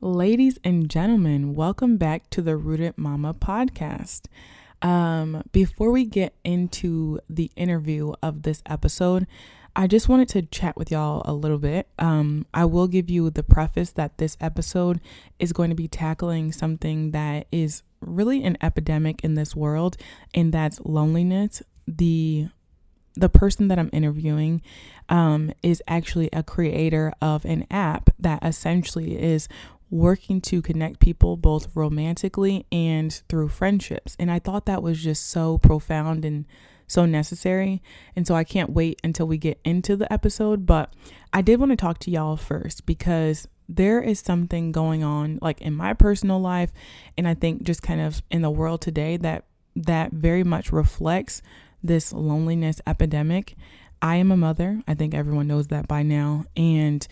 Ladies and gentlemen, welcome back to the Rooted Mama podcast. Before we get into the interview of this episode, I just wanted to chat with y'all a little bit. I will give you the preface that this episode is going to be tackling something that is really an epidemic in this world, and that's loneliness. The person that I'm interviewing is actually a creator of an app that essentially is working to connect people both romantically and through friendships. And I thought that was just so profound and so necessary. And so I can't wait until we get into the episode. But I did want to talk to y'all first because there is something going on like in my personal life. And I think just kind of in the world today that very much reflects this loneliness epidemic. I am a mother. I think everyone knows that by now. And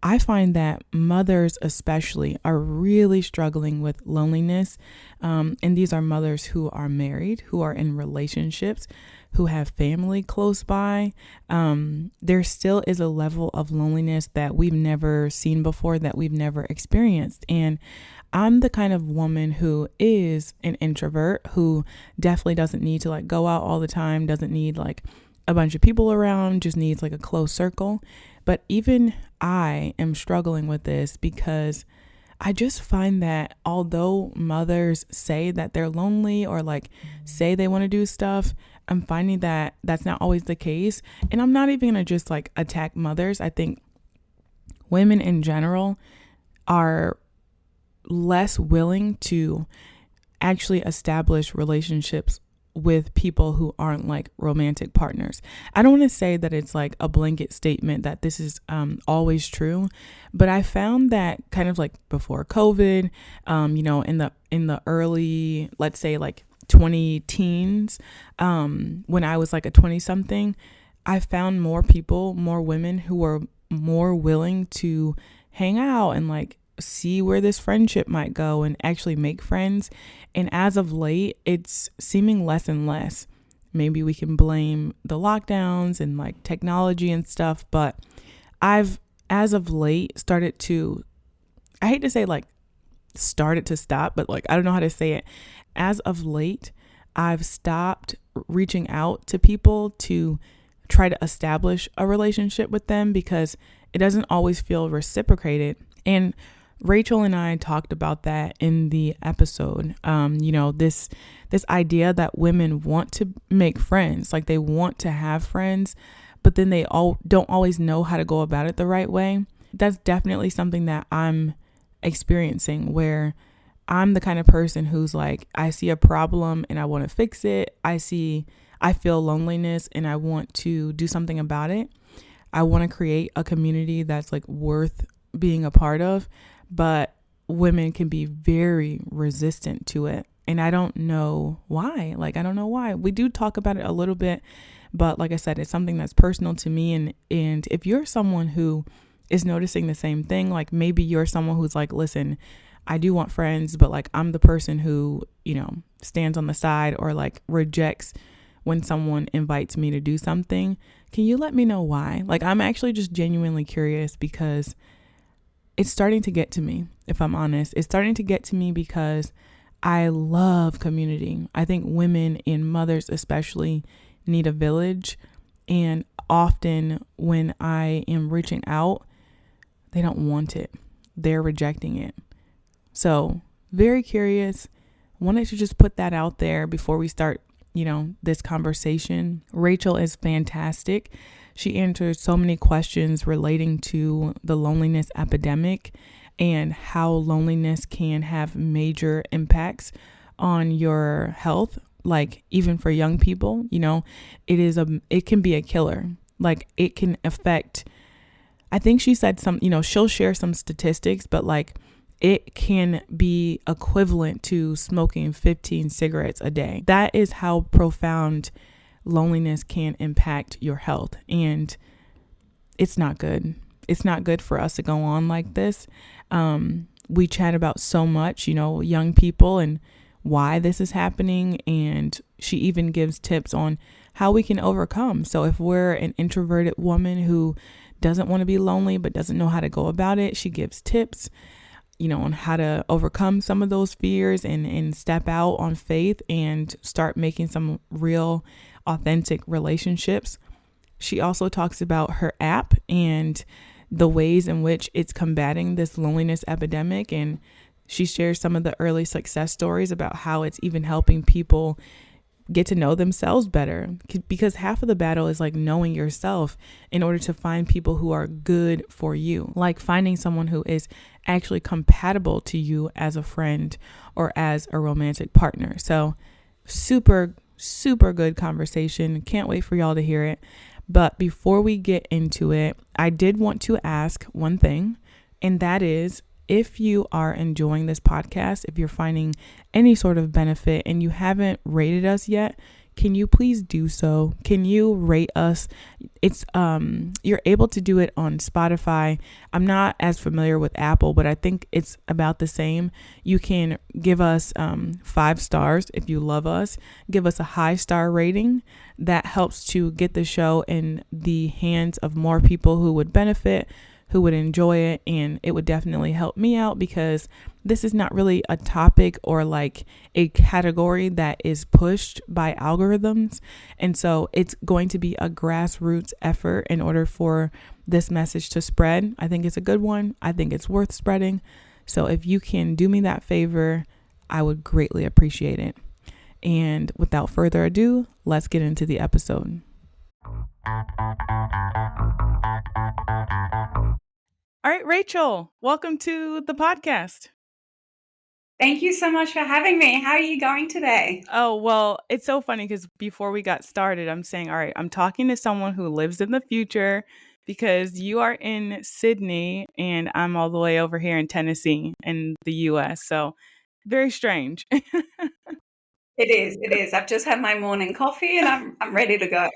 I find that mothers especially are really struggling with loneliness. And these are mothers who are married, who are in relationships, who have family close by. There still is a level of loneliness that we've never seen before, that we've never experienced. And I'm the kind of woman who is an introvert, who definitely doesn't need to like go out all the time, doesn't need like a bunch of people around, just needs like a close circle. But even I am struggling with this because I just find that although mothers say that they're lonely or like say they want to do stuff, I'm finding that that's not always the case. And I'm not even going to just like attack mothers. I think women in general are less willing to actually establish relationships with people who aren't like romantic partners. I don't want to say that it's like a blanket statement that this is always true, but I found that kind of like before COVID, in the early, let's say like 20 teens, when I was like a 20 something, I found more women who were more willing to hang out and like see where this friendship might go and actually make friends. And as of late, it's seeming less and less. Maybe we can blame the lockdowns and like technology and stuff, but I've, as of late, started to, I hate to say like started to stop, but like I don't know how to say it. As of late, I've stopped reaching out to people to try to establish a relationship with them because it doesn't always feel reciprocated. And Rachel and I talked about that in the episode. This idea that women want to make friends, like they want to have friends, but then they all don't always know how to go about it the right way. That's definitely something that I'm experiencing, where I'm the kind of person who's like, I see a problem and I want to fix it. I feel loneliness and I want to do something about it. I want to create a community that's like worth being a part of. But women can be very resistant to it. And I don't know why. We do talk about it a little bit. But like I said, it's something that's personal to me. And if you're someone who is noticing the same thing, like maybe you're someone who's like, listen, I do want friends, but like I'm the person who, stands on the side or like rejects when someone invites me to do something. Can you let me know why? Like I'm actually just genuinely curious because it's starting to get to me, if I'm honest. It's starting to get to me because I love community. I think women and mothers especially need a village. And often when I am reaching out, they don't want it. They're rejecting it. So very curious. Wanted to just put that out there before we start, this conversation. Rachel is fantastic. She answers so many questions relating to the loneliness epidemic and how loneliness can have major impacts on your health. Like even for young people, it can be a killer. Like it can affect, I think she said she'll share some statistics, but like it can be equivalent to smoking 15 cigarettes a day. That is how profound loneliness can impact your health. And it's not good. It's not good for us to go on like this. We chat about so much, young people and why this is happening. And she even gives tips on how we can overcome. So if we're an introverted woman who doesn't want to be lonely, but doesn't know how to go about it, she gives tips. on how to overcome some of those fears and step out on faith and start making some real authentic relationships. She also talks about her app and the ways in which it's combating this loneliness epidemic. And she shares some of the early success stories about how it's even helping people get to know themselves better, because half of the battle is like knowing yourself in order to find people who are good for you, like finding someone who is actually compatible to you as a friend or as a romantic partner. So super, super good conversation. Can't wait for y'all to hear it. But before we get into it, I did want to ask one thing, and that is, if you are enjoying this podcast, if you're finding any sort of benefit and you haven't rated us yet, can you please do so? Can you rate us? It's you're able to do it on Spotify. I'm not as familiar with Apple, but I think it's about the same. You can give us 5 stars if you love us. Give us a high star rating. That helps to get the show in the hands of more people who would benefit, who would enjoy it, and it would definitely help me out, because this is not really a topic or like a category that is pushed by algorithms. And so it's going to be a grassroots effort in order for this message to spread. I think it's a good one. I think it's worth spreading. So if you can do me that favor, I would greatly appreciate it. And without further ado, let's get into the episode. All right, Rachel, welcome to the podcast. Thank you so much for having me. How are you going today? Oh, well, it's so funny because before we got started, I'm saying, all right, I'm talking to someone who lives in the future, because you are in Sydney and I'm all the way over here in Tennessee in the US. So very strange. It is. It is. I've just had my morning coffee and I'm ready to go.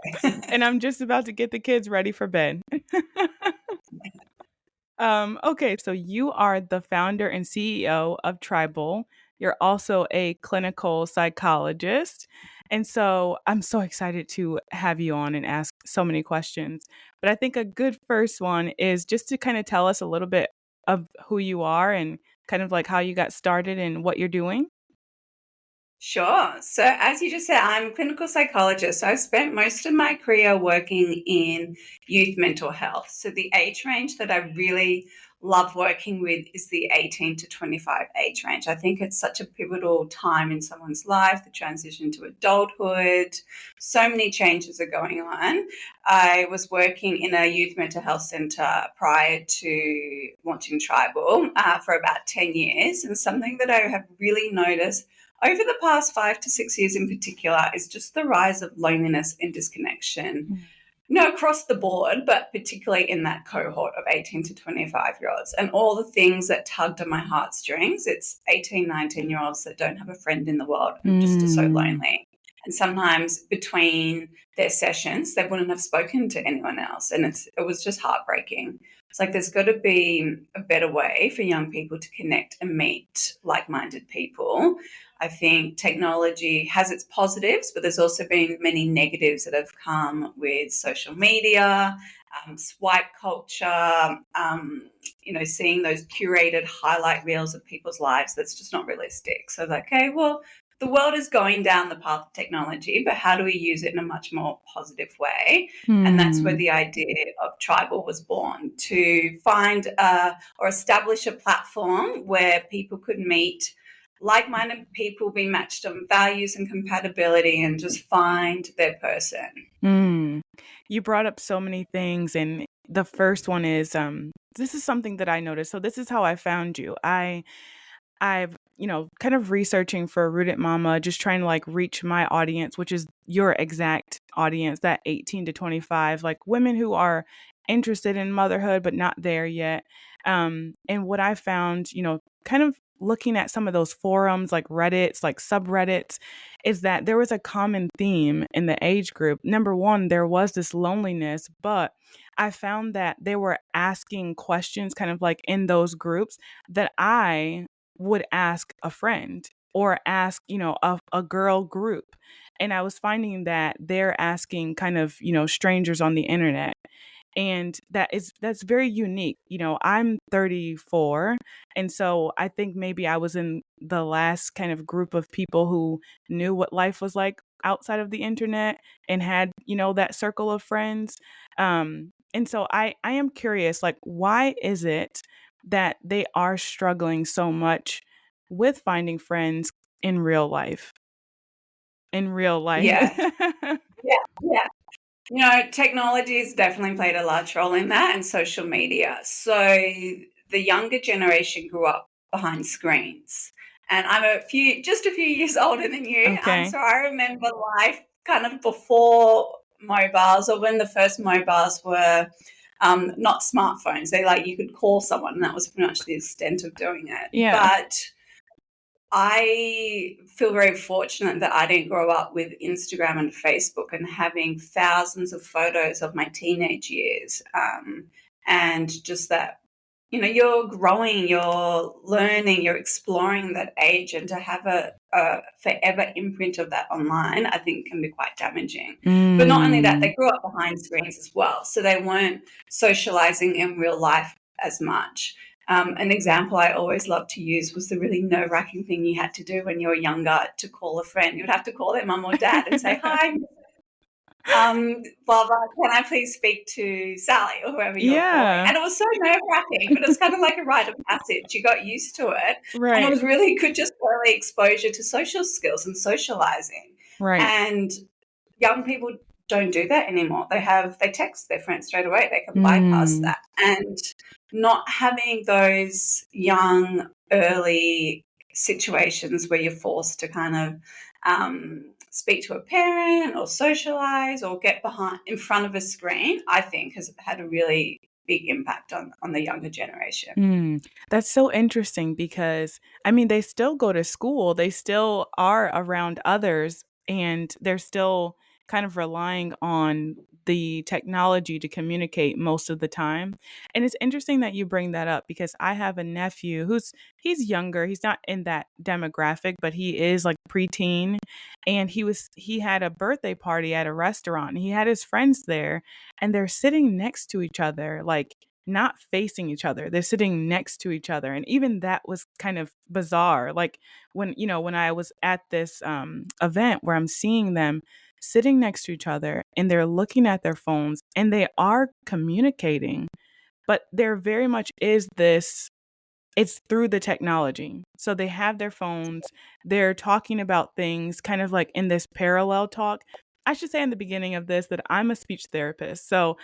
And I'm just about to get the kids ready for bed. Okay, so you are the founder and CEO of Tribal. You're also a clinical psychologist. And so I'm so excited to have you on and ask so many questions. But I think a good first one is just to kind of tell us a little bit of who you are and kind of like how you got started and what you're doing. Sure. So, as you just said, I'm a clinical psychologist. So, I've spent most of my career working in youth mental health. So, the age range that I really love working with is the 18 to 25 age range. I think it's such a pivotal time in someone's life, the transition to adulthood. So many changes are going on. I was working in a youth mental health centre prior to launching Tribal for about 10 years. And something that I have really noticed over the past 5 to 6 years in particular is just the rise of loneliness and disconnection, across the board, but particularly in that cohort of 18 to 25-year-olds, and all the things that tugged on my heartstrings. It's 18, 19-year-olds that don't have a friend in the world and just are so lonely. And sometimes between their sessions, they wouldn't have spoken to anyone else. And it was just heartbreaking. It's like there's got to be a better way for young people to connect and meet like-minded people. I think technology has its positives, but there's also been many negatives that have come with social media, swipe culture, seeing those curated highlight reels of people's lives. That's just not realistic. So, okay, well, the world is going down the path of technology, but how do we use it in a much more positive way? And that's where the idea of Tribal was born, to find or establish a platform where people could meet like-minded people, be matched on values and compatibility, and just find their person. You brought up so many things, and the first one is this is something that I noticed. So this is how I found you. I've, kind of researching for Rooted Mama, just trying to like reach my audience, which is your exact audience, that 18 to 25, like women who are interested in motherhood, but not there yet. And what I found, kind of looking at some of those forums, like Reddits, like subreddits, is that there was a common theme in the age group. Number one, there was this loneliness, but I found that they were asking questions kind of like in those groups that I would ask a friend or ask, a girl group. And I was finding that they're asking kind of, strangers on the internet. And that's very unique. I'm 34, and so I think maybe I was in the last kind of group of people who knew what life was like outside of the internet and had, that circle of friends. And so I am curious, like, why is it that they are struggling so much with finding friends in real life? In real life. Yeah. Yeah. Yeah. Technology has definitely played a large role in that, and social media. So the younger generation grew up behind screens. And I'm just a few years older than you. Okay. So I remember life kind of before mobiles, or when the first mobiles were not smartphones. You could call someone, and that was pretty much the extent of doing it. Yeah. But I feel very fortunate that I didn't grow up with Instagram and Facebook and having thousands of photos of my teenage years. And just that, you're growing, you're learning, you're exploring that age, and to have a forever imprint of that online, I think can be quite damaging. But not only that, Mm. they grew up behind screens as well. So they weren't socializing in real life as much. An example I always loved to use was the really nerve-wracking thing you had to do when you were younger to call a friend. You would have to call their mum or dad and say, "Hi, blah, blah, can I please speak to Sally?" or whoever you were calling. Yeah. And it was so nerve-wracking, but it was kind of like a rite of passage. You got used to it, and it Right. was really good, just early exposure to social skills and socializing. Right. And young people don't do that anymore. They text their friends straight away. They can bypass Mm. that. And not having those young, early situations where you're forced to kind of speak to a parent or socialize or get in front of a screen, I think has had a really big impact on the younger generation. That's so interesting because, I mean, they still go to school, they still are around others, and they're still kind of relying on the technology to communicate most of the time. And it's interesting that you bring that up because I have a nephew he's younger. He's not in that demographic, but he is like preteen. And he had a birthday party at a restaurant and he had his friends there, and they're sitting next to each other, like not facing each other. They're sitting next to each other. And even that was kind of bizarre. Like when I was at this event where I'm seeing them sitting next to each other and they're looking at their phones and they are communicating, but there very much is this, it's through the technology. So they have their phones, they're talking about things kind of like in this parallel talk. I should say in the beginning of this that I'm a speech therapist. So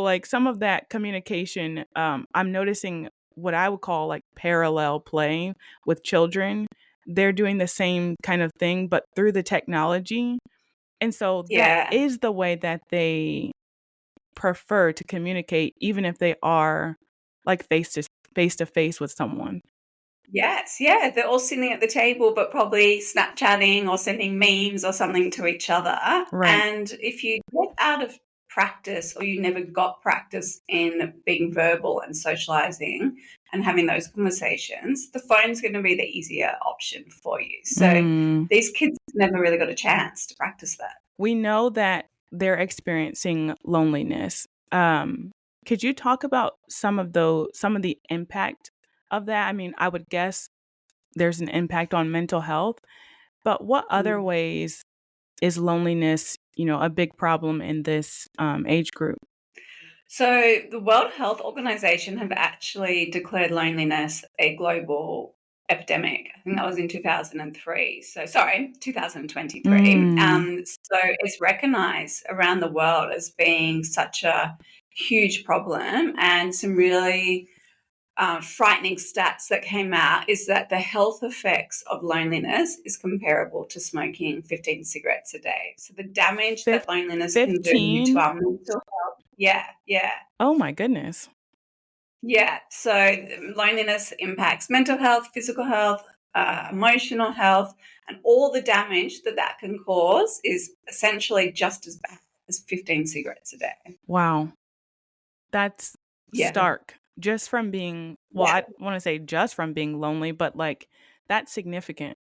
like some of that communication, I'm noticing what I would call like parallel play with children. They're doing the same kind of thing, but through the technology. And so that Yeah. is the way that they prefer to communicate, even if they are like face to face with someone. Yes, yeah, they're all sitting at the table, but probably Snapchatting or sending memes or something to each other. Right. And if you get out of practice or you never got practice in being verbal and socializing and having those conversations, the phone's going to be the easier option for you. So Mm. these kids never really got a chance to practice that. We know that they're experiencing loneliness. Could you talk about some of the impact of that? I mean, I would guess there's an impact on mental health, but what other Mm. ways is loneliness, a big problem in this age group? So the World Health Organization have actually declared loneliness a global epidemic. I think that was in 2003. So sorry, 2023. Mm. So it's recognized around the world as being such a huge problem, and some really frightening stats that came out is that the health effects of loneliness is comparable to smoking 15 cigarettes a day. So the damage Fif- that loneliness can do to 15? our mental health, yeah, yeah. Oh my goodness. Yeah, so loneliness impacts mental health, physical health, emotional health, and all the damage that that can cause is essentially just as bad as 15 cigarettes a day. Wow. That's Yeah, stark. Just from being, well, yeah. I want to say just from being lonely, but like that's significant.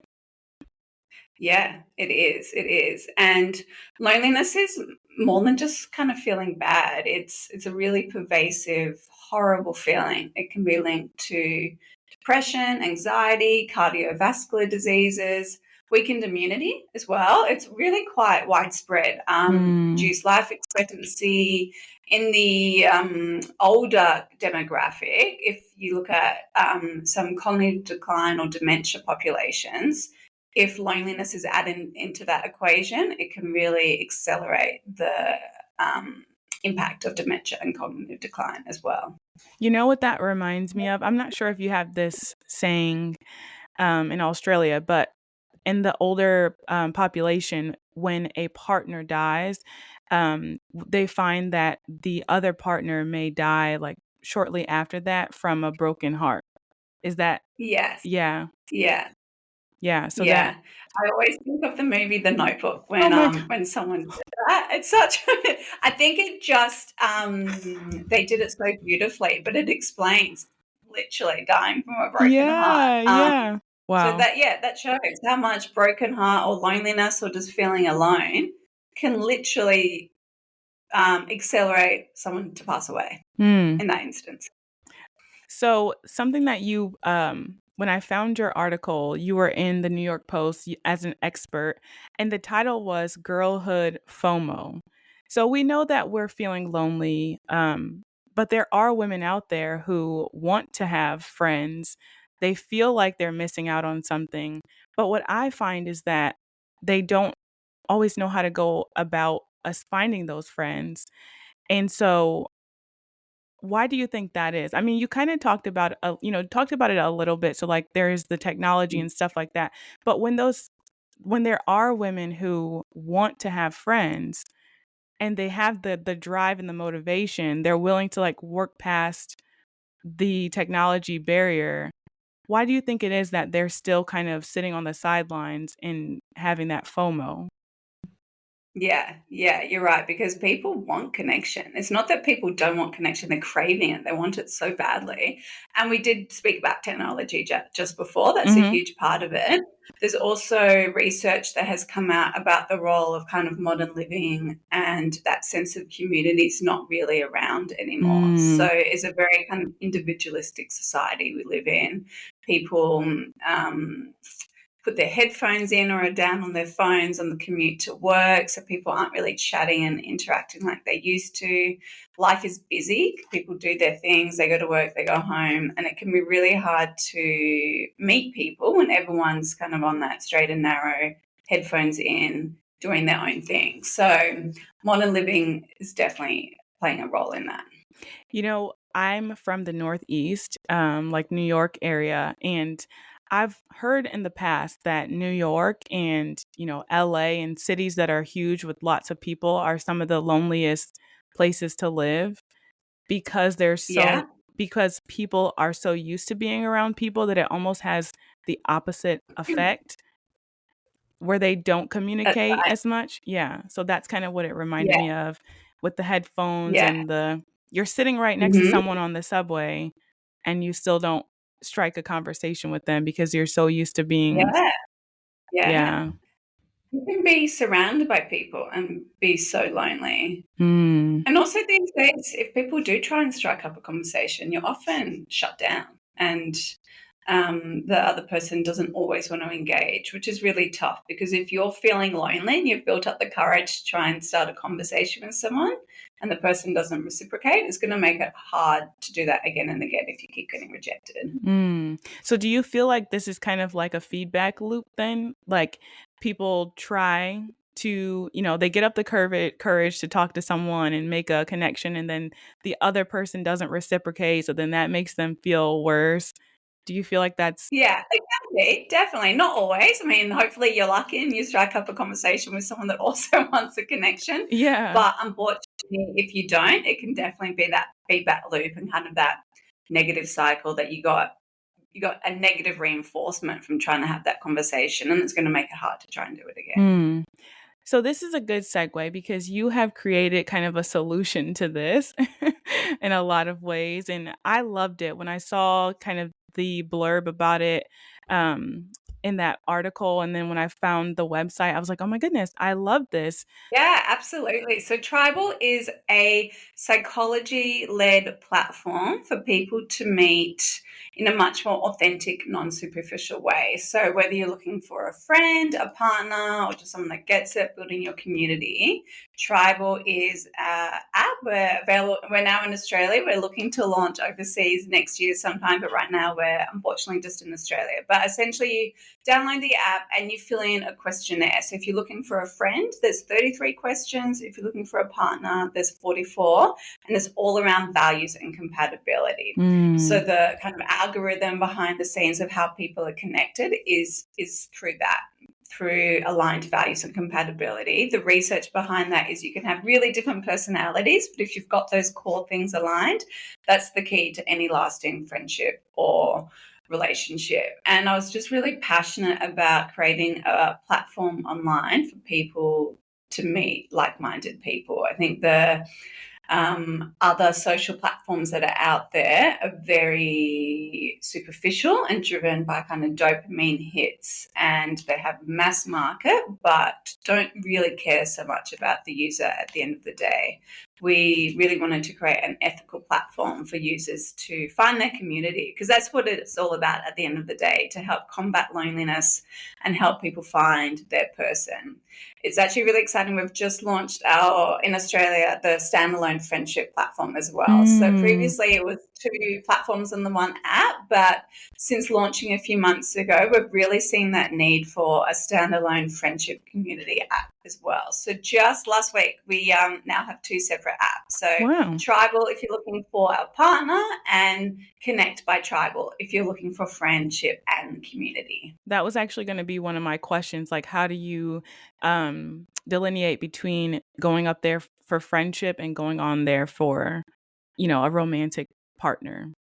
Yeah, it is. It is. And loneliness is more than just kind of feeling bad. It's a really pervasive, horrible feeling. It can be linked to depression, anxiety, cardiovascular diseases, weakened immunity as well. It's really quite widespread. Mm, Reduced life expectancy in the older demographic. If you look at some cognitive decline or dementia populations, if loneliness is added into that equation, it can really accelerate the impact of dementia and cognitive decline as well. you know what that reminds me of? I'm not sure if you have this saying in Australia, but in the older population, when a partner dies, they find that the other partner may die like shortly after that from a broken heart. Is that, Yes. yeah, Yeah. yeah. So that, Yeah. I always think of the movie The Notebook oh my God. when someone did that. It's such I think it just they did it so beautifully, but it explains literally dying from a broken heart. Yeah, yeah. So Wow. that yeah, that shows how much broken heart or loneliness or just feeling alone can literally accelerate someone to pass away Hmm. in that instance. So something that you, when I found your article, you were in the New York Post as an expert, and the title was Girlhood FOMO. So we know that we're feeling lonely, but there are women out there who want to have friends. They feel like they're missing out on something. But what I find is that they don't always know how to go about us finding those friends. And so why do you think that is? I mean, you kind of talked about it a little bit. So like there's the technology and stuff like that. But when there are women who want to have friends and they have the drive and the motivation, they're willing to like work past the technology barrier. Why do you think it is that they're still kind of sitting on the sidelines and having that FOMO? Yeah, yeah, you're right. Because people want connection. It's not that people don't want connection, they're craving it. They want it so badly. And we did speak about technology just before. That's a Mhm. huge part of it. There's also research that has come out about the role of kind of modern living, and that sense of community is not really around anymore. So Mm. it's a very kind of individualistic society we live in. People put their headphones in or are down on their phones on the commute to work. So people aren't really chatting and interacting like they used to. Life is busy. People do their things. They go to work, they go home, and it can be really hard to meet people when everyone's kind of on that straight and narrow, headphones in, doing their own thing. So modern living is definitely playing a role in that. You know, I'm from the Northeast, like New York area, and I've heard in the past that New York and, LA and cities that are huge with lots of people are some of the loneliest places to live because Yeah, because people are so used to being around people that it almost has the opposite effect where they don't that's communicate right. as much. Yeah. So that's kind of what it reminded Yeah, me of with the headphones yeah. and you're sitting right next to Hmm. someone on the subway and you still don't strike a conversation with them because you're so used to being, Yeah, yeah. yeah. You can be surrounded by people and be so lonely. Mm, And also these days, if people do try and strike up a conversation, you're often shut down, and the other person doesn't always want to engage, which is really tough because if you're feeling lonely and you've built up the courage to try and start a conversation with someone and the person doesn't reciprocate, it's going to make it hard to do that again and again if you keep getting rejected. mm. So do you feel like this is kind of like a feedback loop then? Like people try to, they get up the courage to talk to someone and make a connection, and then the other person doesn't reciprocate. So then that makes them feel worse. Do you feel like that's, Yeah, it can be, definitely. Not always. I mean, hopefully you're lucky and you strike up a conversation with someone that also wants a connection. yeah. But unfortunately, if you don't, it can definitely be that feedback loop and kind of that negative cycle that you got a negative reinforcement from trying to have that conversation, and it's going to make it hard to try and do it again. Hmm. So this is a good segue because you have created kind of a solution to this in a lot of ways. And I loved it when I saw kind of the blurb about it. Um, in that article. And then when I found the website, I was like, oh my goodness, I love this. Yeah, absolutely. So, Tribal is a psychology led platform for people to meet in a much more authentic, non superficial way. So, whether you're looking for a friend, a partner, or just someone that gets it, building your community, Tribal is an app. We're available. We're now in Australia. We're looking to launch overseas next year sometime, but right now we're unfortunately just in Australia. But essentially, download the app and you fill in a questionnaire. So if you're looking for a friend, there's 33 questions. If you're looking for a partner, there's 44, and it's all around values and compatibility. So Mm. the kind of algorithm behind the scenes of how people are connected is through that, through aligned values and compatibility. The research behind that is you can have really different personalities, but if you've got those core things aligned, that's the key to any lasting friendship or relationship. And I was just really passionate about creating a platform online for people to meet like-minded people. I think the other social platforms that are out there are very superficial and driven by kind of dopamine hits, and they have mass market but don't really care so much about the user at the end of the day. We really wanted to create an ethical platform for users to find their community, because that's what it's all about at the end of the day, to help combat loneliness and help people find their person. It's actually really exciting. We've just launched in Australia, the standalone friendship platform as well. So Mm. previously it was two platforms in the one app, but since launching a few months ago, we've really seen that need for a standalone friendship community app as well. So just last week, we now have two separate apps. So Wow. Tribal, if you're looking for a partner, and Connect by Tribal, if you're looking for friendship and community. That was actually going to be one of my questions. Like, how do you delineate between going up there for friendship and going on there for, a romantic partner?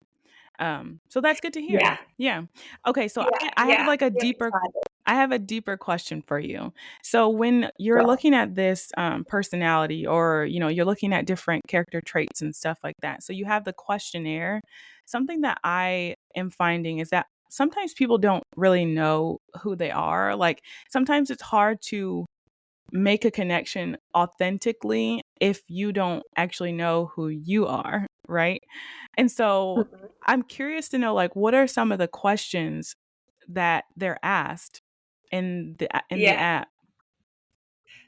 So that's good to hear. Yeah, Yeah. Okay. So yeah, I have yeah. like a Yeah, deeper, Tribal. I have a deeper question for you. So when you're Sure. looking at this personality, or, you're looking at different character traits and stuff like that. So you have the questionnaire. Something that I am finding is that sometimes people don't really know who they are. Like sometimes it's hard to make a connection authentically if you don't actually know who you are, right? And so Mhm. I'm curious to know, like, what are some of the questions that they're asked in the Yeah, app?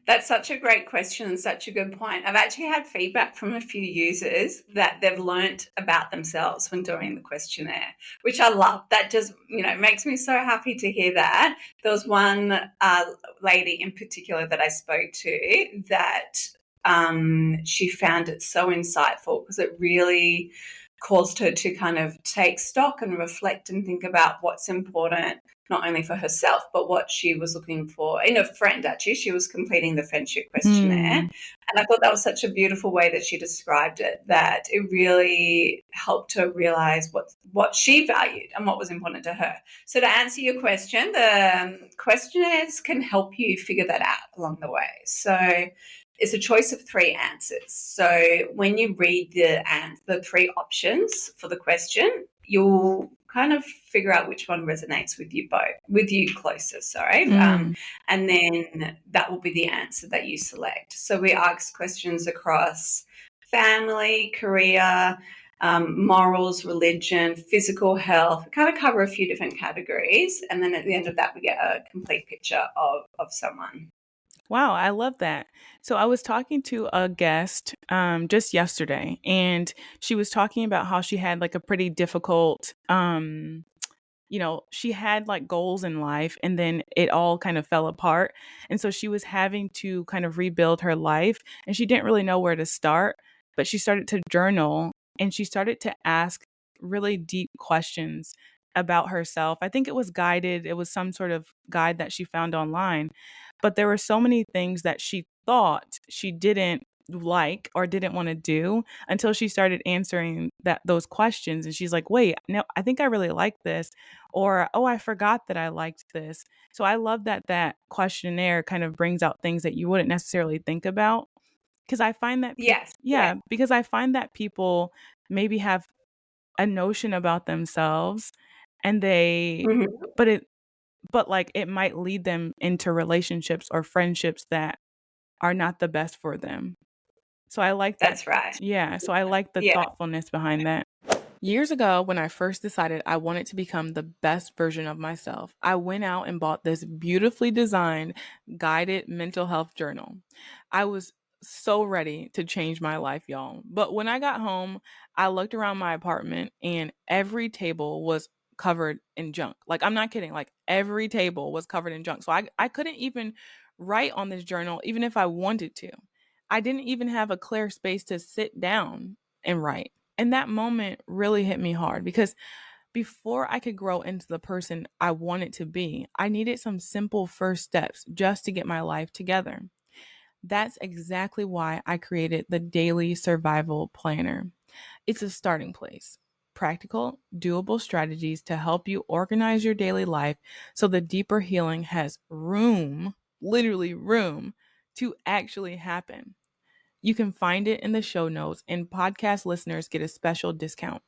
that's such a great question and such a good point. I've actually had feedback from a few users that they've learnt about themselves when doing the questionnaire, which I love. That just, makes me so happy to hear that. There was one lady in particular that I spoke to that she found it so insightful, because it really caused her to kind of take stock and reflect and think about what's important, not only for herself, but what she was looking for in a friend. Actually, she was completing the friendship questionnaire. Hmm. And I thought that was such a beautiful way that she described it, that it really helped her realize what she valued and what was important to her. So to answer your question, the questionnaires can help you figure that out along the way. So it's a choice of three answers. So when you read the three options for the question, you'll kind of figure out which one resonates with you closest, sorry. Mm. And then that will be the answer that you select. So we ask questions across family, career, morals, religion, physical health. We kind of cover a few different categories. And then at the end of that, we get a complete picture of someone. Wow, I love that. So I was talking to a guest just yesterday, and she was talking about how she had like a pretty difficult she had like goals in life, and then it all kind of fell apart. And so she was having to kind of rebuild her life, and she didn't really know where to start, but she started to journal and she started to ask really deep questions about herself. I think it was guided, it was some sort of guide that she found online, but there were so many things that she thought she didn't like or didn't want to do until she started answering those questions, and she's like, wait, no, I think I really like this, or oh, I forgot that I liked this. So I love that questionnaire kind of brings out things that you wouldn't necessarily think about, because I find that people, Yes, yeah. yeah, because I find that people maybe have a notion about themselves, and they Mhm. but it but like it might lead them into relationships or friendships that are not the best for them. So I like that. That's right. Yeah. So I like the Yeah. thoughtfulness behind that. Years ago, when I first decided I wanted to become the best version of myself, I went out and bought this beautifully designed guided mental health journal. I was so ready to change my life, y'all. But when I got home, I looked around my apartment and every table was covered in junk. Like, I'm not kidding. Like, every table was covered in junk. So I couldn't even write on this journal, even if I wanted to. I didn't even have a clear space to sit down and write. And that moment really hit me hard because before I could grow into the person I wanted to be, I needed some simple first steps just to get my life together. That's exactly why I created the Daily Survival Planner. It's a starting place. Practical, doable strategies to help you organize your daily life so the deeper healing has room, literally room, to actually happen. You can find it in the show notes, and podcast listeners get a special discount.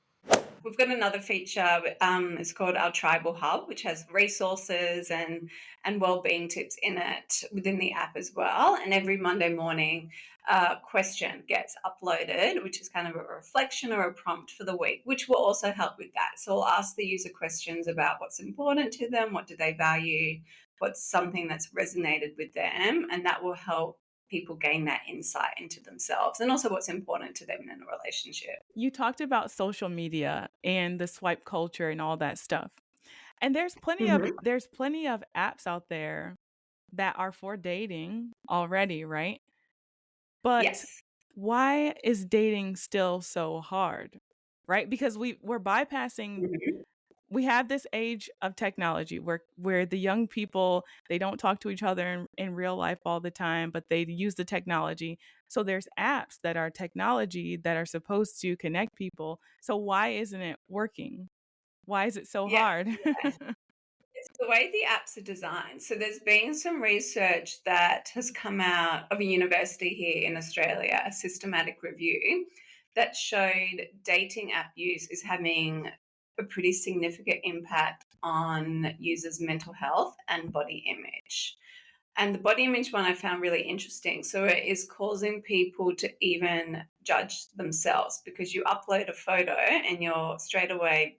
We've got another feature. It's called our Tribal Hub, which has resources and well-being tips in it within the app as well. And every Monday morning, a question gets uploaded, which is kind of a reflection or a prompt for the week, which will also help with that. So we'll ask the user questions about what's important to them, what do they value, what's something that's resonated with them, and that will help people gain that insight into themselves and also what's important to them in a relationship. You talked about social media and the swipe culture and all that stuff. And Mm-hmm. there's plenty of apps out there that are for dating already, right? But Yes. why is dating still so hard? Right? Because we're bypassing, Mhm. we have this age of technology where the young people, they don't talk to each other in real life all the time, but they use the technology. So there's apps that are technology that are supposed to connect people. So why isn't it working? Why is it so Yeah. hard? It's the way the apps are designed. So there's been some research that has come out of a university here in Australia, a systematic review that showed dating app use is having a pretty significant impact on users' mental health and body image. And the body image one I found really interesting. So it is causing people to even judge themselves because you upload a photo and you're straight away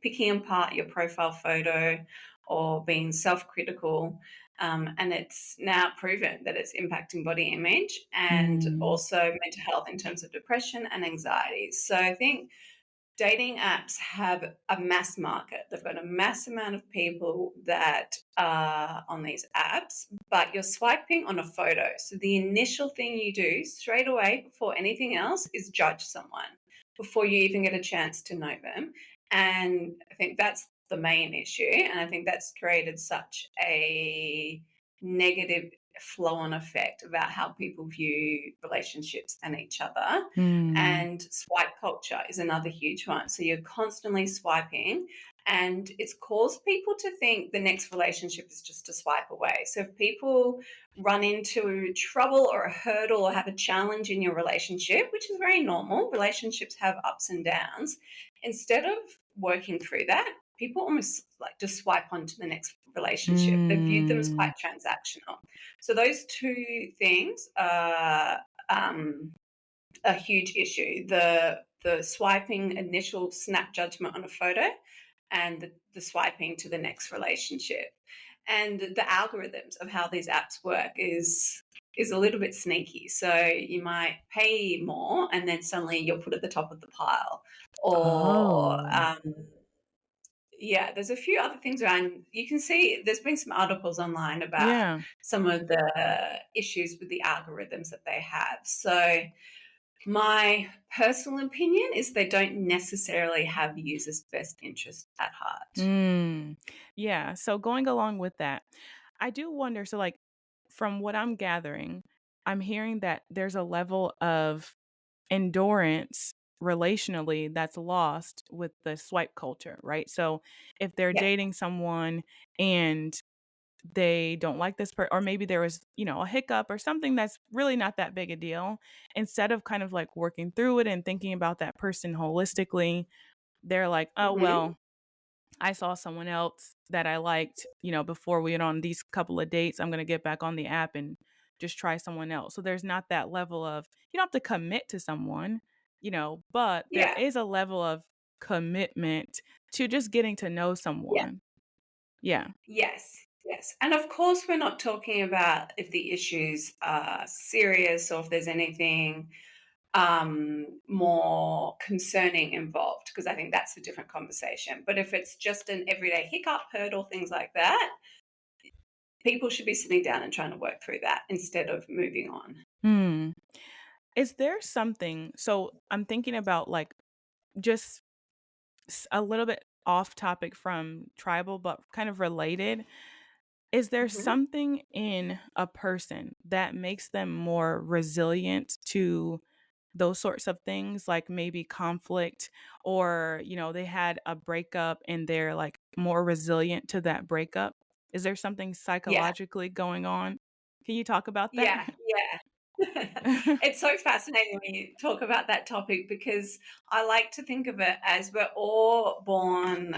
picking apart your profile photo or being self critical. And it's now proven that it's impacting body image and Mm, also mental health in terms of depression and anxiety. So I think dating apps have a mass market. They've got a mass amount of people that are on these apps, but you're swiping on a photo. So the initial thing you do straight away before anything else is judge someone before you even get a chance to know them. And I think that's the main issue. And I think that's created such a negative flow on effect about how people view relationships and each other. mm, And swipe culture is another huge one. So you're constantly swiping, and it's caused people to think the next relationship is just a swipe away. So if people run into trouble or a hurdle or have a challenge in your relationship, which is very normal, relationships have ups and downs, instead of working through that, people almost like just swipe on to the next relationship. They viewed them as mm, quite transactional. So those two things are a huge issue. The swiping initial snap judgment on a photo and the swiping to the next relationship. And the algorithms of how these apps work is a little bit sneaky. So you might pay more and then suddenly you're put at the top of the pile. Or oh, yeah, there's a few other things around. You can see there's been some articles online about yeah. some of the issues with the algorithms that they have. So my personal opinion is they don't necessarily have users' best interest at heart. Mm. Yeah. So going along with that, I do wonder. So, like, from what I'm gathering, I'm hearing that there's a level of endurance relationally that's lost with the swipe culture, right? So, if they're Yeah. dating someone and they don't like this person, or maybe there was, a hiccup or something that's really not that big a deal, instead of kind of like working through it and thinking about that person holistically, they're like, oh, Mhm. well, I saw someone else that I liked, before we went on these couple of dates. I'm going to get back on the app and just try someone else. So there's not that level of, you don't have to commit to someone, but there Yeah. is a level of commitment to just getting to know Yeah. someone. Yeah. Yes. Yes. And of course, we're not talking about if the issues are serious or if there's anything more concerning involved, because I think that's a different conversation. But if it's just an everyday hiccup, hurdle, things like that, people should be sitting down and trying to work through that instead of moving on. Hmm. Is there something, so I'm thinking about like just a little bit off topic from tribal, but kind of related. Is there Mhm. something in a person that makes them more resilient to those sorts of things, like maybe conflict, or, they had a breakup and they're like more resilient to that breakup? Is there something Yeah. psychologically going on? Can you talk about that? Yeah. Yeah. It's so fascinating when you talk about that topic because I like to think of it as we're all born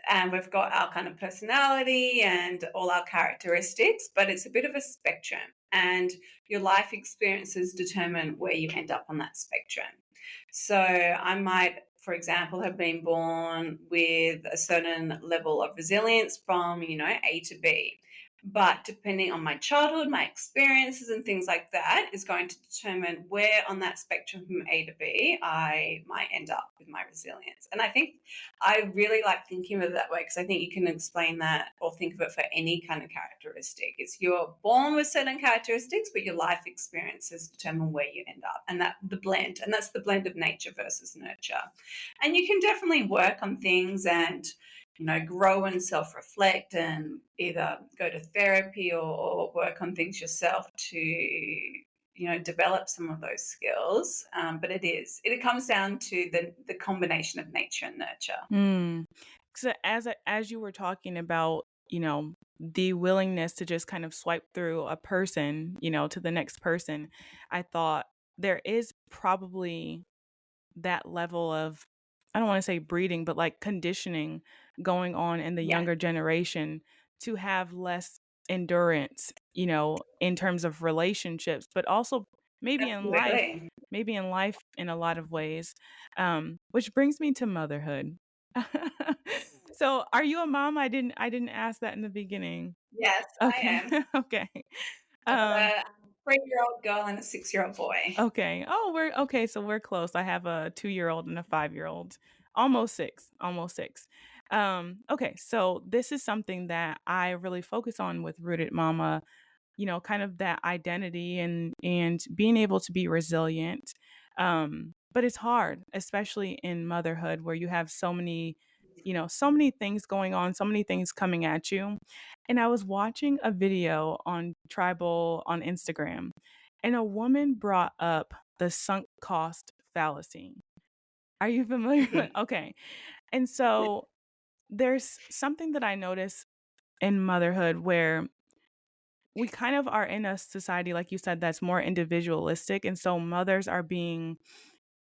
and we've got our kind of personality and all our characteristics, but it's a bit of a spectrum. And your life experiences determine where you end up on that spectrum. So I might, for example, have been born with a certain level of resilience from, A to B. But depending on my childhood, my experiences, and things like that, is going to determine where on that spectrum from A to B I might end up with my resilience. And I think I really like thinking of it that way because I think you can explain that or think of it for any kind of characteristic. It's you're born with certain characteristics, but your life experiences determine where you end up. And that's the blend of nature versus nurture. And you can definitely work on things and grow and self-reflect and either go to therapy or work on things yourself to develop some of those skills. But it comes down to the combination of nature and nurture. Hmm. So as you were talking about, the willingness to just kind of swipe through a person, to the next person, I thought there is probably that level of, I don't want to say breeding, but like conditioning going on in the Yeah, younger generation to have less endurance, in terms of relationships, but also maybe in life, absolutely. in a lot of ways. Which brings me to motherhood. So, are you a mom? I didn't ask that in the beginning. Yes, I Okay. am. Okay. I've got Um a 3-year-old girl and a 6-year-old boy. Okay. Oh, we're okay. So we're close. I have a 2-year-old and a 5-year-old, almost six, almost six. Okay. So this is something that I really focus on with Rooted Mama, kind of that identity and being able to be resilient. But it's hard, especially in motherhood where you have so many things going on, so many things coming at you. And I was watching a video on Tribal on Instagram, and a woman brought up the sunk cost fallacy. Are you familiar with? Mhm. Okay. And so there's something that I notice in motherhood where we kind of are in a society, like you said, that's more individualistic. And so mothers are being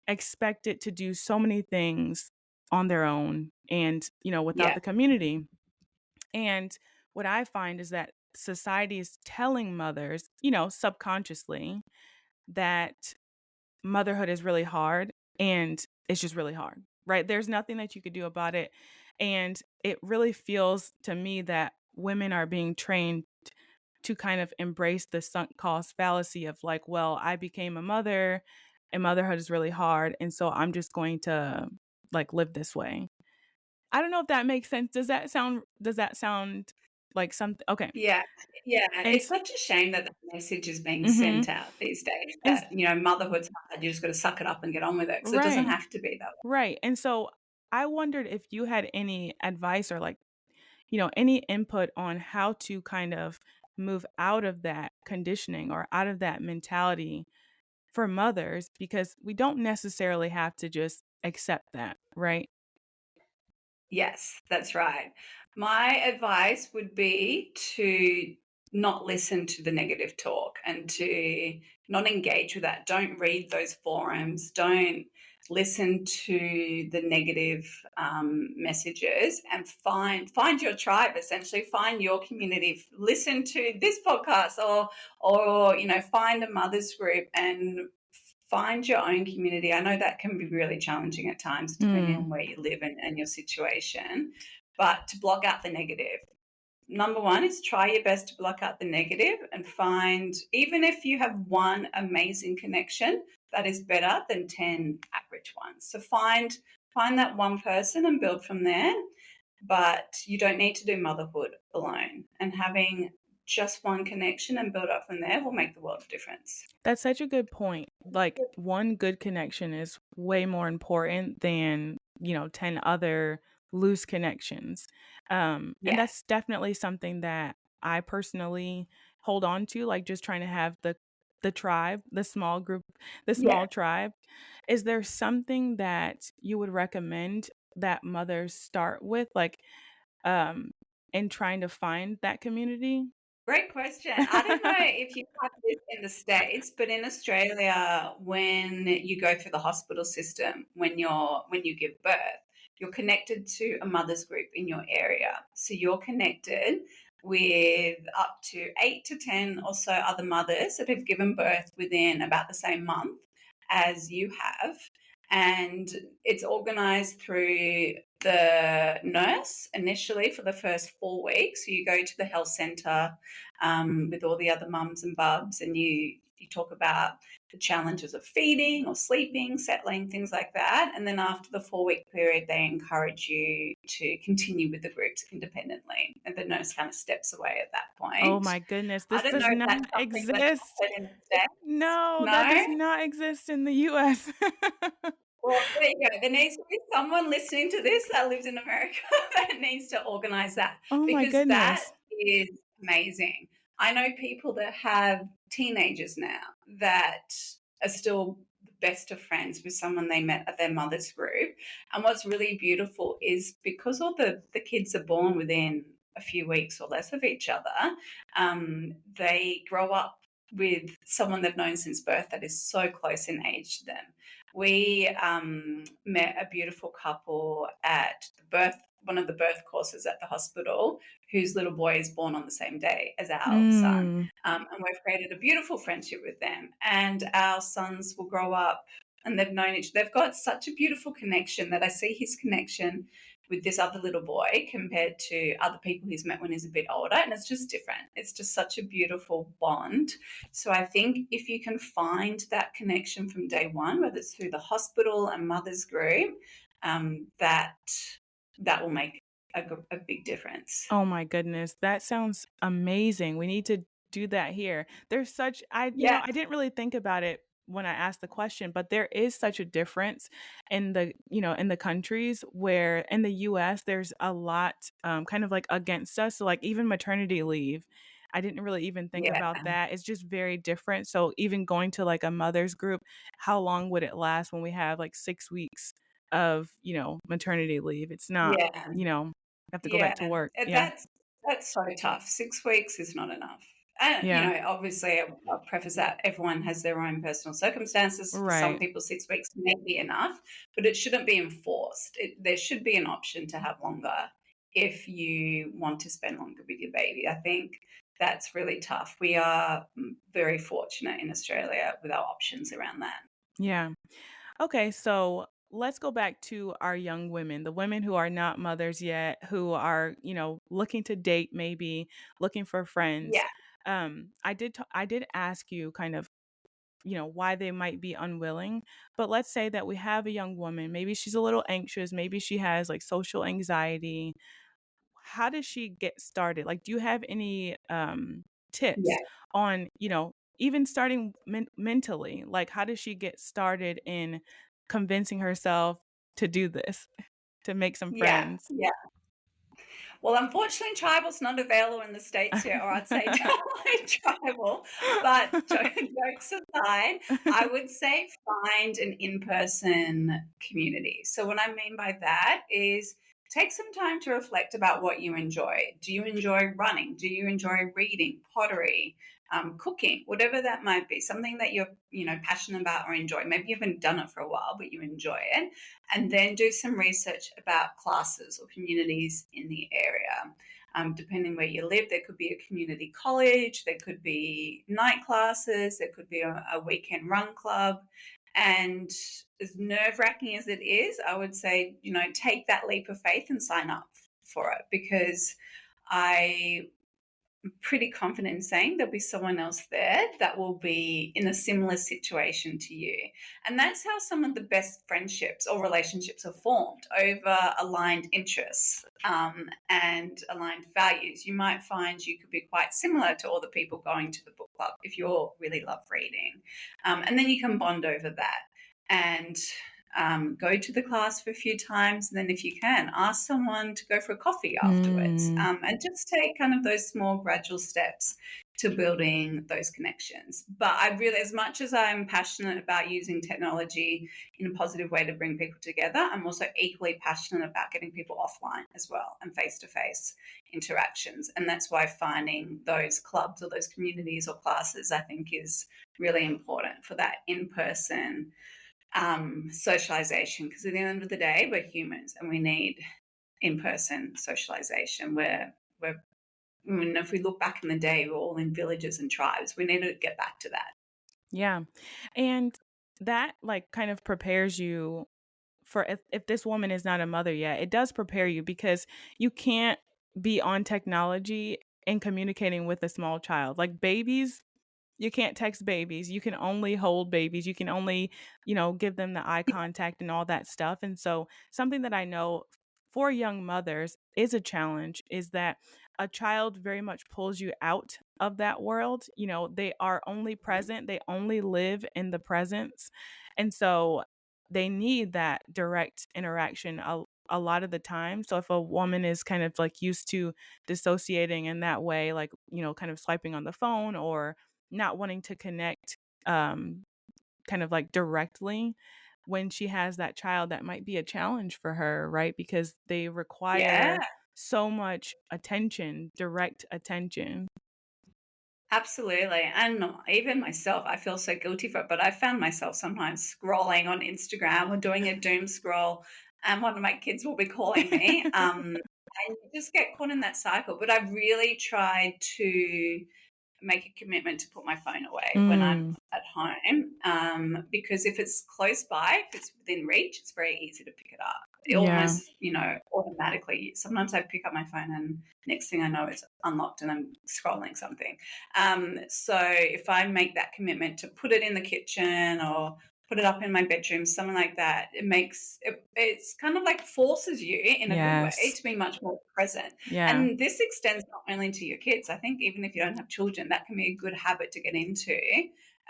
expected to do so many things on their own and, without Yeah. the community. And what I find is that society is telling mothers, subconsciously, that motherhood is really hard and it's just really hard, right? There's nothing that you could do about it. And it really feels to me that women are being trained to kind of embrace the sunk cost fallacy of like, well, I became a mother and motherhood is really hard. And so I'm just going to like live this way. I don't know if that makes sense. Does that sound like something? Okay. Yeah. Yeah. And It's such a shame that that message is being mm-hmm. sent out these days And that, motherhood's hard. You just got to suck it up and get on with it because it doesn't right. have to be that way. Right. And so I wondered if you had any advice or like, any input on how to kind of move out of that conditioning or out of that mentality for mothers, because we don't necessarily have to just accept that, right? Yes, that's right. My advice would be to not listen to the negative talk and to not engage with that. Don't read those forums. Don't listen to the negative messages, and find your tribe. Essentially, find your community. Listen to this podcast, or find a mothers group and find your own community. I know that can be really challenging at times, depending on where you live and your situation. But to block out the negative, number one is try your best to block out the negative and find, even if you have one amazing connection, that is better than 10 average ones. So find that one person and build from there. But you don't need to do motherhood alone. And having just one connection and build up from there will make the world of difference. That's such a good point. Like, one good connection is way more important than, 10 other loose connections. And Yeah. that's definitely something that I personally hold on to, like just trying to have the tribe, the small group, the Yeah. small tribe. Is there something that you would recommend that mothers start with, like, in trying to find that community? Great question. I don't know if you have this in the States, but in Australia, when you go through the hospital system, when you give birth, you're connected to a mother's group in your area. So you're connected with up to 8 to 10 or so other mothers that have given birth within about the same month as you have. And it's organized through the nurse initially for the first 4 weeks. So you go to the health centre with all the other mums and bubs, and you talk about the challenges of feeding or sleeping, settling, things like that. And then after the 4 week period, they encourage you to continue with the groups independently. And the nurse kind of steps away at that Oh point. my goodness, I this don't know does if not that's something that's exist. offered in the States. No, that No? does not exist in the US. Well, there you go. There needs to be someone listening to this that lives in America that needs to organise that, Oh my because that goodness. is amazing. I know people that have teenagers now that are still the best of friends with someone they met at their mother's group. And what's really beautiful is, because all the kids are born within a few weeks or less of each other, they grow up with someone they've known since birth that is so close in age to them. We met a beautiful couple at one of the birth courses at the hospital, whose little boy is born on the same day as our son. Mm. And we've created a beautiful friendship with them. And our sons will grow up and they've got such a beautiful connection that I see his connection with this other little boy compared to other people he's met when he's a bit older. And it's just different. It's just such a beautiful bond. So I think if you can find that connection from day one, whether it's through the hospital and mother's group, that will make a big difference. Oh my goodness, that sounds amazing. We need to do that here. There's such Yeah, I didn't really think about it when I asked the question, but there is such a difference in in the countries, where in the US there's a lot kind of like against us. So like even maternity leave, I didn't really even think yeah, about that. It's just very different. So even going to like a mother's group, how long would it last when we have like 6 weeks of, maternity leave? It's not, yeah. have to go Yeah, back to work. and Yeah. that's so tough. 6 weeks is not enough. And, Yeah. obviously, I'll preface that everyone has their own personal circumstances. For some Right. people, 6 weeks may be enough, but it shouldn't be enforced. There should be an option to have longer if you want to spend longer with your baby. I think that's really tough. We are very fortunate in Australia with our options around that. Yeah. Okay, so let's go back to our young women, the women who are not mothers yet, who are, looking to date, maybe looking for friends. Yeah, I did ask you kind of, why they might be unwilling, but let's say that we have a young woman, maybe she's a little anxious, maybe she has like social anxiety. How does she get started? Like, do you have any tips yeah, on, even starting mentally? Like, how does she get started in convincing herself to do this, to make some yeah, friends? yeah. Well, unfortunately, Tribal's not available in the States yet, or I'd say download Tribal. But jokes aside, I would say find an in person community. So, what I mean by that is take some time to reflect about what you enjoy. Do you enjoy running? Do you enjoy reading, pottery, cooking, whatever that might be, something that you're, passionate about or enjoy. Maybe you haven't done it for a while, but you enjoy it. And then do some research about classes or communities in the area. Depending where you live, there could be a community college, there could be night classes, there could be a weekend run club. And as nerve wracking as it is, I would say, take that leap of faith and sign up for it, because I'm pretty confident in saying there'll be someone else there that will be in a similar situation to you. And that's how some of the best friendships or relationships are formed, over aligned interests and aligned values. You might find you could be quite similar to all the people going to the book club if you really love reading. And then you can bond over that and go to the class for a few times, and then if you can, ask someone to go for a coffee afterwards, and just take kind of those small gradual steps to building those connections. But I really, as much as I'm passionate about using technology in a positive way to bring people together, I'm also equally passionate about getting people offline as well and face-to-face interactions. And that's why finding those clubs or those communities or classes, I think, is really important for that in-person socialization, because at the end of the day, we're humans and we need in-person socialization. If we look back in the day, we're all in villages and tribes. We need to get back to that. Yeah. And that kind of prepares you for if this woman is not a mother yet, it does prepare you, because you can't be on technology and communicating with a small child. Like babies, you can't text babies. You can only hold babies. You can only, give them the eye contact and all that stuff. And so something that I know for young mothers is a challenge is that a child very much pulls you out of that world. They are only present. They only live in the presence. And so they need that direct interaction a lot of the time. So if a woman is kind of used to dissociating in that way, kind of swiping on the phone or not wanting to connect kind of directly, when she has that child, that might be a challenge for her, right? Because they Yeah, require so much attention, direct attention. absolutely. And even myself, I feel so guilty for it, but I found myself sometimes scrolling on Instagram or doing a doom scroll, and one of my kids will be calling me. And you just get caught in that cycle. But I really tried to make a commitment to put my phone away when I'm at home, because if it's close by, if it's within reach, it's very easy to pick it up. It Yeah. almost, automatically. Sometimes I pick up my phone and next thing I know, it's unlocked and I'm scrolling something. So if I make that commitment to put it in the kitchen or put it up in my bedroom, something like that, it's kind of like forces you in a good way Yes. to be much more present. Yeah. And this extends not only to your kids. I think even if you don't have children, that can be a good habit to get into,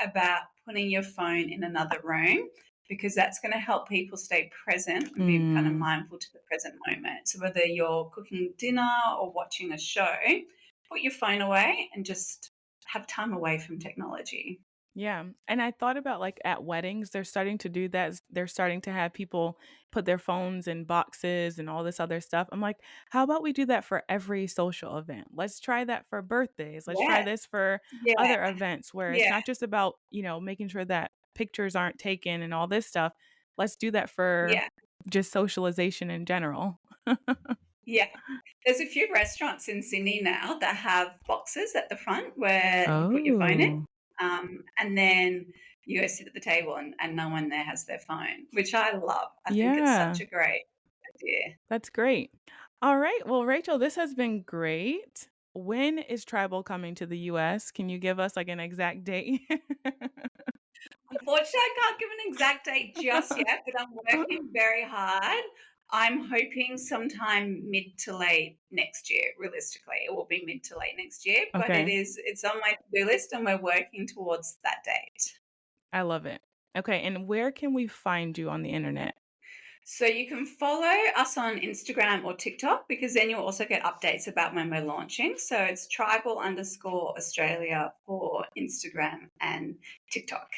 about putting your phone in another room, because that's going to help people stay present and be kind of mindful to the present moment. So whether you're cooking dinner or watching a show, put your phone away and just have time away from technology. Yeah. And I thought about at weddings, they're starting to do that. They're starting to have people put their phones in boxes and all this other stuff. I'm like, how about we do that for every social event? Let's try that for birthdays. Let's try Yeah, this for yeah, other events where it's yeah, not just about, making sure that pictures aren't taken and all this stuff. Let's do that for yeah, just socialization in general. yeah. There's a few restaurants in Sydney now that have boxes at the front where you put your phone in, Oh, and then you go sit at the table and no one there has their phone, which I love. I think it's such yeah. a great idea. That's great. All right. Well, Rachel, this has been great. When is Tribal coming to the US? Can you give us an exact date? Unfortunately, I can't give an exact date just yet, but I'm working very hard. I'm hoping sometime mid to late next year. Realistically, it will be mid to late next year, but Okay. it's on my to-do list and we're working towards that date. I love it. Okay. And where can we find you on the internet? So you can follow us on Instagram or TikTok, because then you'll also get updates about when we're launching. So it's tribal_Australia for Instagram and TikTok.